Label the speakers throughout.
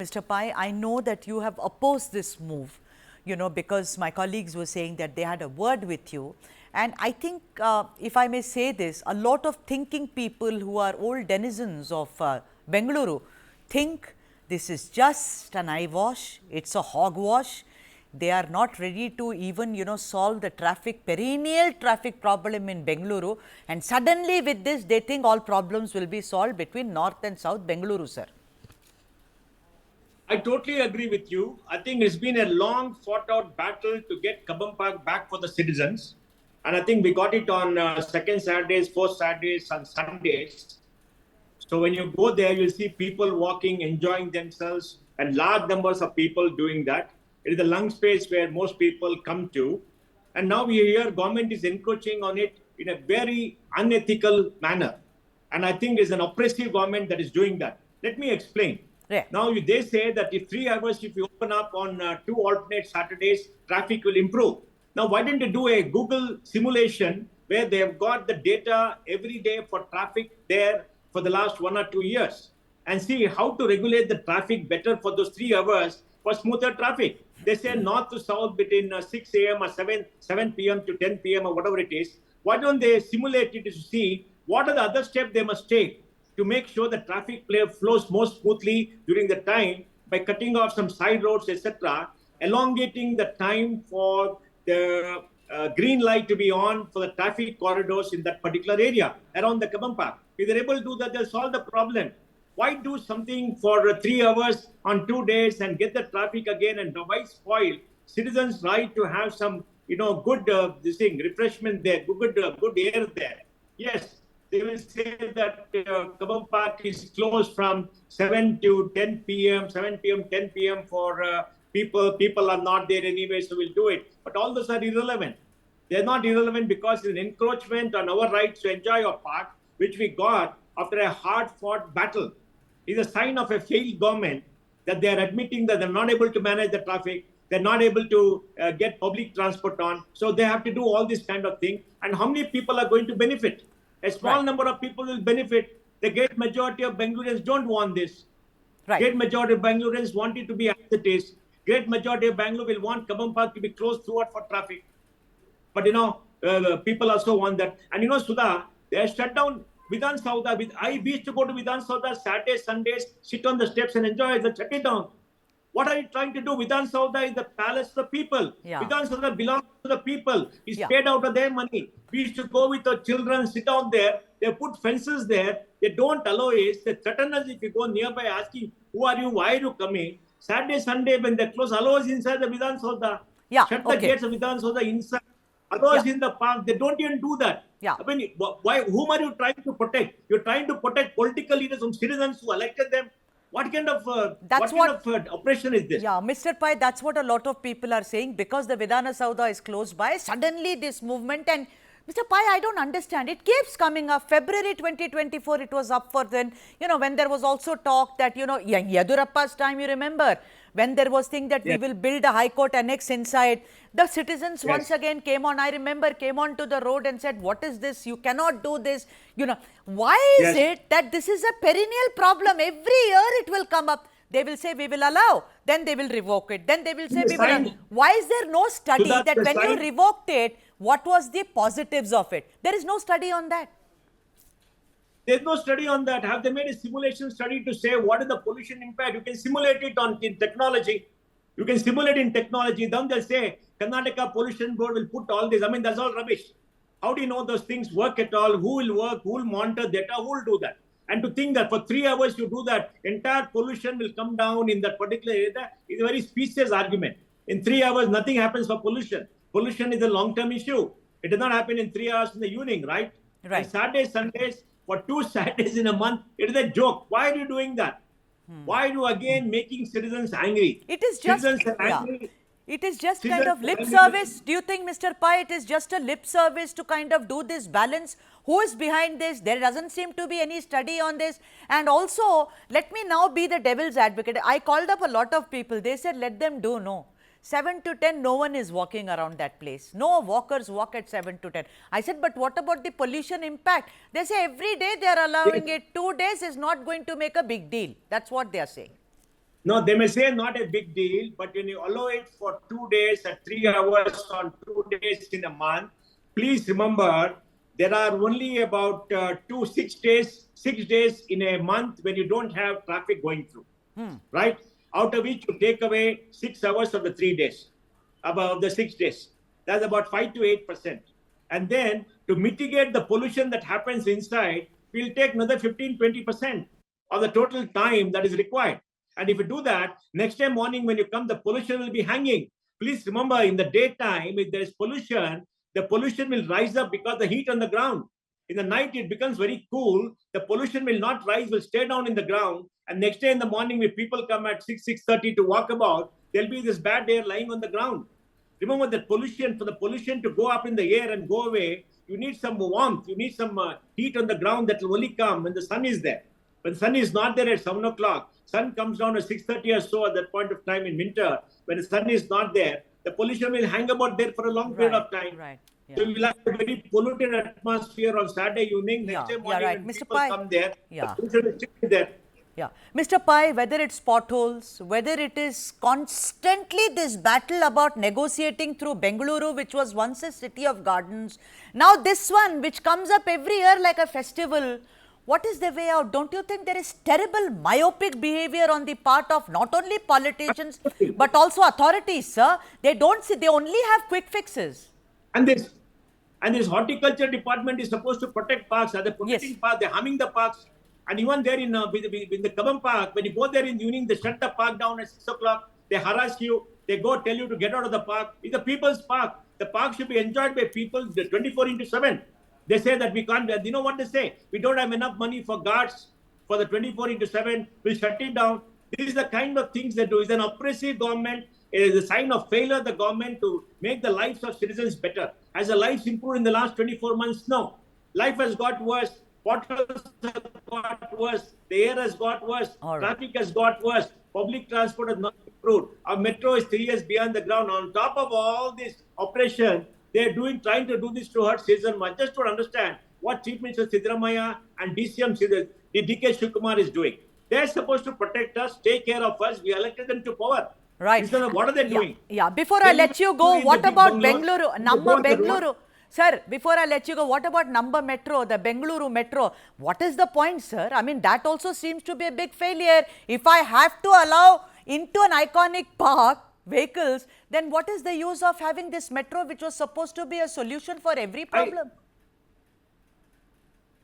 Speaker 1: Mr. Pai, I know that you have opposed this move, because my colleagues were saying that they had a word with you. And I think, if I may say this, a lot of thinking people who are old denizens of Bengaluru think this is just an eyewash, it's a hogwash. They are not ready to even, solve the perennial traffic problem in Bengaluru. And suddenly with this, they think all problems will be solved between North and South Bengaluru, sir.
Speaker 2: I totally agree with you. I think it's been a long fought out battle to get Cubbon Park back for the citizens. And I think we got it on second Saturdays, fourth Saturdays, and Sundays. So when you go there, you'll see people walking, enjoying themselves, and large numbers of people doing that. It is a lung space where most people come to. And now we hear government is encroaching on it in a very unethical manner. And I think there's an oppressive government that is doing that. Let me explain.
Speaker 1: Yeah.
Speaker 2: Now, they say that if 3 hours, if you open up on 2 alternate Saturdays, traffic will improve. Now, why didn't they do a Google simulation where they have got the data every day for traffic there for the last 1 or 2 years and see how to regulate the traffic better for those 3 hours for smoother traffic? They say north to south between 6 a.m. or 7 p.m. to 10 p.m. or whatever it is. Why don't they simulate it to see what are the other steps they must take to make sure the traffic flows more smoothly during the time by cutting off some side roads, etc., elongating the time for the green light to be on for the traffic corridors in that particular area around the Cubbon Park. If they're able to do that, they'll solve the problem. Why do something for 3 hours on 2 days and get the traffic again, and why spoil citizens' right to have some, good refreshment there, good air there? Yes, they will say that Cubbon Park is closed from 7 to 10 p.m., 7 p.m., 10 p.m. for people. People are not there anyway, so we'll do it. But all those are irrelevant. They're not irrelevant because it's an encroachment on our rights to enjoy our park, which we got after a hard-fought battle. It's a sign of a failed government that they are admitting that they're not able to manage the traffic. They're not able to get public transport on. So they have to do all this kind of thing. And how many people are going to benefit? A small number of people will benefit. The great majority of Bangaloreans don't want this. Great majority of Bangaloreans want it to be as it is. Great majority of Bangalore will want Cubbon Park to be closed throughout for traffic. But people also want that. And Sudha, they have shut down Vidhan Sauda. We used to go to Vidhan Sauda Saturdays, Sundays, sit on the steps and enjoy it. They shut it down. What are you trying to do? Vidhan Sauda is the palace of the people. Yeah. Vidhan Sauda belongs to the people. It's paid out of their money. We used to go with our children, sit down there. They put fences there. They don't allow it. They threaten us if you go nearby asking, who are you? Why are you coming? Saturday, Sunday, when they close, allow us inside the Vidhan Sauda. Shut the gates of Vidhan Sauda inside. Allow us in the park. They don't even do that. I mean, whom are you trying to protect? You're trying to protect political leaders from citizens who elected them. What kind of oppression is this?
Speaker 1: Yeah, Mr. Pai, that's what a lot of people are saying. Because the Vidhana Sauda is close by, suddenly this movement, and Mr. Pai, I don't understand. It keeps coming up. February 2024, it was up for then, when there was also talk that, Yadurappa's time, you remember, when there was thing that we will build a High Court annex inside, the citizens once again came on, I remember, came on to the road and said, what is this? You cannot do this. Why is it that this is a perennial problem? Every year it will come up. They will say, we will allow. Then they will revoke it. Then they will say, we will allow. Why is there no study that when you revoked it, what was the positives of it? There is no study on that.
Speaker 2: There's no study on that. Have they made a simulation study to say what is the pollution impact? You can simulate it in technology. You can simulate in technology. Then they'll say, Karnataka Pollution Board will put all this. I mean, that's all rubbish. How do you know those things work at all? Who will work? Who will monitor data? Who will do that? And to think that for 3 hours you do that, entire pollution will come down in that particular area is a very specious argument. In 3 hours, nothing happens for pollution. Pollution is a long-term issue. It does not happen in 3 hours in the evening, right? And Saturdays, Sundays, for 2 Saturdays in a month, it is a joke. Why are you doing that? Why are you again making citizens angry?
Speaker 1: It is just, it is just kind of lip service. Do you think, Mr. Pai, it is just a lip service to kind of do this balance? Who is behind this? There doesn't seem to be any study on this. And also, let me now be the devil's advocate. I called up a lot of people. They said, let them do. No. 7 to 10, no one is walking around that place. No walkers walk at 7 to 10. I said, but what about the pollution impact? They say every day they are allowing it. 2 days is not going to make a big deal. That's what they are saying.
Speaker 2: No, they may say not a big deal, but when you allow it for 2 days and 3 hours on 2 days in a month, please remember there are only about 6 days in a month when you don't have traffic going through, right? Out of which you take away 6 hours of the 3 days, about the 6 days. That's about 5 to 8%. And then to mitigate the pollution that happens inside, we'll take another 15-20% of the total time that is required. And if you do that, next day morning when you come, the pollution will be hanging. Please remember, in the daytime, if there is pollution, the pollution will rise up because the heat on the ground. In the night, it becomes very cool. The pollution will not rise, will stay down in the ground. And next day in the morning, when people come at 6:30 to walk about, there'll be this bad air lying on the ground. Remember that pollution, for the pollution to go up in the air and go away, you need some warmth, you need some heat on the ground that will only come when the sun is there. When the sun is not there at 7 o'clock, sun comes down at 6:30 or so at that point of time in winter, when the sun is not there, the pollution will hang about there for a long period of time.
Speaker 1: Right. Yeah.
Speaker 2: So we'll have a very polluted atmosphere on Saturday evening. Next day morning,
Speaker 1: right.
Speaker 2: when
Speaker 1: Mr.
Speaker 2: people
Speaker 1: Pai.
Speaker 2: come there,
Speaker 1: Yeah.
Speaker 2: the pollution will still be there.
Speaker 1: Yeah. Mr. Pai, whether it's potholes, whether it is constantly this battle about negotiating through Bengaluru, which was once a city of gardens, now this one, which comes up every year like a festival, what is the way out? Don't you think there is terrible myopic behavior on the part of not only politicians, but also authorities, sir? They don't see, they only have quick fixes.
Speaker 2: And this horticulture department is supposed to protect parks. Are they protecting
Speaker 1: Yes.
Speaker 2: parks? They're harming the parks. And even there in the Cubbon Park, when you go there in the evening, they shut the park down at 6 o'clock. They harass you. They go tell you to get out of the park. It's a people's park. The park should be enjoyed by people 24/7. They say that we can't. You know what they say? We don't have enough money for guards for the 24/7. We'll shut it down. This is the kind of things they do. It's an oppressive government. It is a sign of failure of the government to make the lives of citizens better. Has the lives improved in the last 24 months? No. Life has got worse. Potholes have got worse. The air has got worse.
Speaker 1: All right.
Speaker 2: Traffic has got worse. Public transport has not improved. Our metro is 3 years behind the ground. On top of all this oppression, they're trying to do this to hurt citizens. I just don't understand what Chief Minister Siddaramaiah and DCM DK Shivakumar is doing. They're supposed to protect us, take care of us. We elected them to power.
Speaker 1: Right.
Speaker 2: Instead of what are they doing?
Speaker 1: Yeah. Before I let you go, what about Bengaluru? Number
Speaker 2: go to the road.
Speaker 1: Bengaluru. Sir, before I let you go, what about Number Metro, the Bengaluru Metro? What is the point, sir? I mean, that also seems to be a big failure. If I have to allow into an iconic park vehicles, then what is the use of having this metro, which was supposed to be a solution for every problem?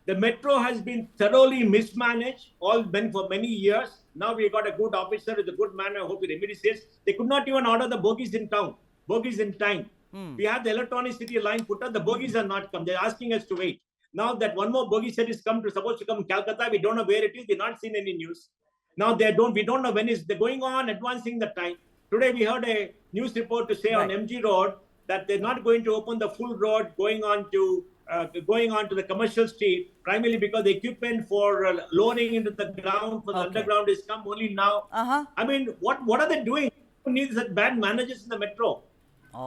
Speaker 2: The metro has been thoroughly mismanaged for many years. Now we got a good officer with a good man. I hope he remedies this. They could not even order the bogies in town, bogies in time. We have the electronic city line put up. The bogies are not come. They're asking us to wait. Now that one more bogie set is supposed to come in Calcutta, we don't know where it is. We've not seen any news. Now we don't know when they're going on advancing the time. Today we heard a news report to say on MG Road that they're not going to open the full road going on to the commercial street, primarily because the equipment for lowering into the ground for the underground is come only now. I mean, what are they doing? Who needs such bad managers in the metro?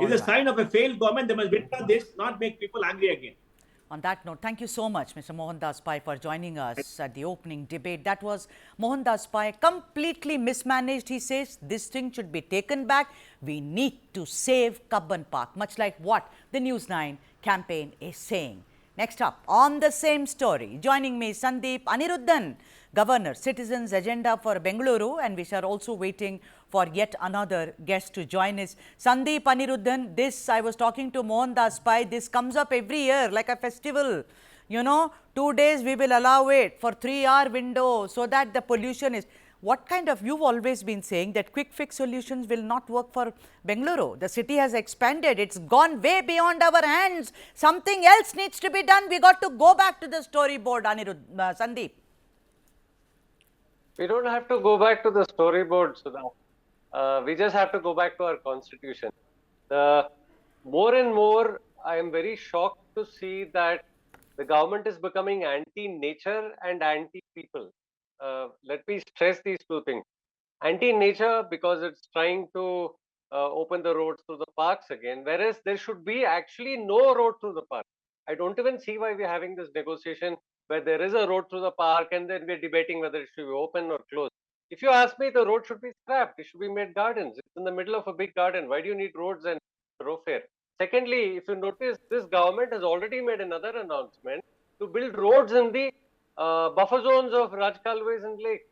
Speaker 2: It's a sign of a failed government. They must withdraw this, not make people angry again.
Speaker 1: On that note, thank you so much, Mr. Mohandas Pai, for joining us at the opening debate. That was Mohandas Pai, completely mismanaged. He says this thing should be taken back. We need to save Cubbon Park, much like what the News9 campaign is saying. Next up, on the same story, joining me, Sandeep Aniruddhan, Governor, Citizens Agenda for Bengaluru, and we are also waiting for yet another guest to join us. Sandeep Aniruddhan, this, I was talking to Mohandas Pai, this comes up every year like a festival. You know, 2 days we will allow it for 3-hour window so that the pollution is... What kind of, you've always been saying that quick fix solutions will not work for Bengaluru. The city has expanded. It's gone way beyond our hands. Something else needs to be done. We got to go back to the storyboard, Sandeep.
Speaker 3: We don't have to go back to the storyboard, Sudha. We just have to go back to our constitution. More and more, I am very shocked to see that the government is becoming anti-nature and anti-people. Let me stress these two things. Anti-nature because it's trying to open the roads through the parks again, whereas there should be actually no road through the park. I don't even see why we're having this negotiation where there is a road through the park and then we're debating whether it should be open or closed. If you ask me, the road should be scrapped. It should be made gardens. It's in the middle of a big garden. Why do you need roads and thoroughfare? Secondly, if you notice, this government has already made another announcement to build roads in the buffer zones of Rajkalways and Lake.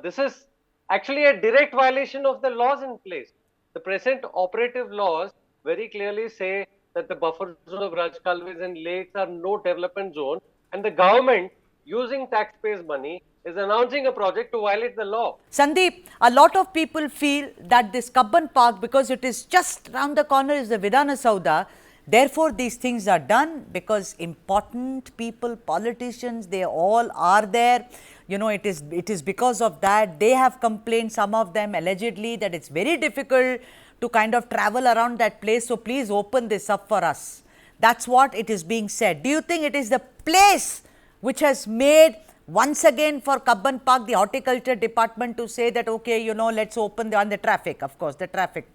Speaker 3: This is actually a direct violation of the laws in place. The present operative laws very clearly say that the buffer zone of Rajkalways and lakes are no development zone, and the government, using taxpayers' money, is announcing a project to violate the law.
Speaker 1: Sandeep, a lot of people feel that this Cubbon Park, because it is just around the corner, is the Vidhana Saudha. Therefore, these things are done because important people, politicians, they all are there. You know, it is because of that. They have complained, some of them allegedly, that it's very difficult to kind of travel around that place. So please open this up for us. That's what it is being said. Do you think it is the place which has made once again for Cubbon Park, the horticulture department to say that, okay, you know, let's open the traffic, of course, the traffic,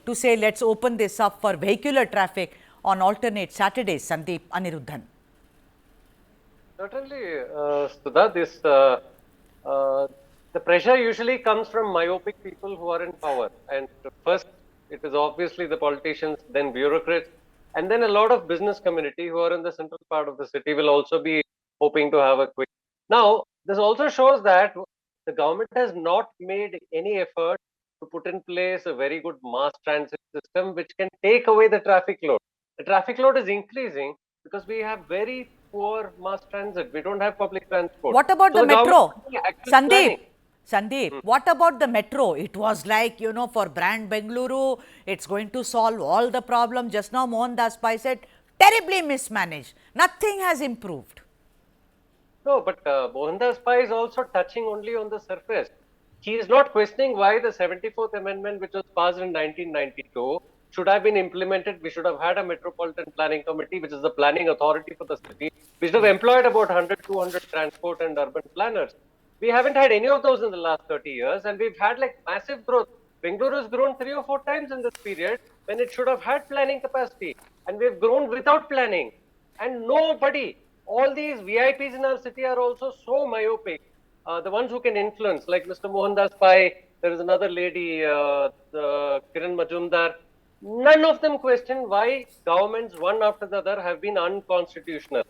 Speaker 1: to say let's open this up for vehicular traffic on alternate Saturdays, Sandeep, Aniruddhan?
Speaker 3: Certainly, Sudha, the pressure usually comes from myopic people who are in power. And first, it is obviously the politicians, then bureaucrats, and then a lot of business community who are in the central part of the city will also be hoping to have a quick. Now, this also shows that the government has not made any effort to put in place a very good mass transit system which can take away the traffic load. The traffic load is increasing because we have very poor mass transit. We don't have public transport.
Speaker 1: What about
Speaker 3: So
Speaker 1: the metro?
Speaker 3: actually planning.
Speaker 1: Sandeep, what about the metro? It was like, you know, for brand Bengaluru, it's going to solve all the problems. Just now Mohandas Pai said, terribly mismanaged. Nothing has improved.
Speaker 3: No, but Mohandas Pai is also touching only on the surface. He is not questioning why the 74th Amendment, which was passed in 1992, should have been implemented. We should have had a Metropolitan Planning Committee, which is the planning authority for the city. We should have employed about 100, 200 transport and urban planners. We haven't had any of those in the last 30 years, and we've had like massive growth. Bengaluru has grown 3 or 4 times in this period when it should have had planning capacity, and we've grown without planning. And nobody, all these VIPs in our city are also so myopic. The ones who can influence, like Mr. Mohandas Pai, there is another lady, Kiran Majumdar. None of them question why governments, one after the other, have been unconstitutional.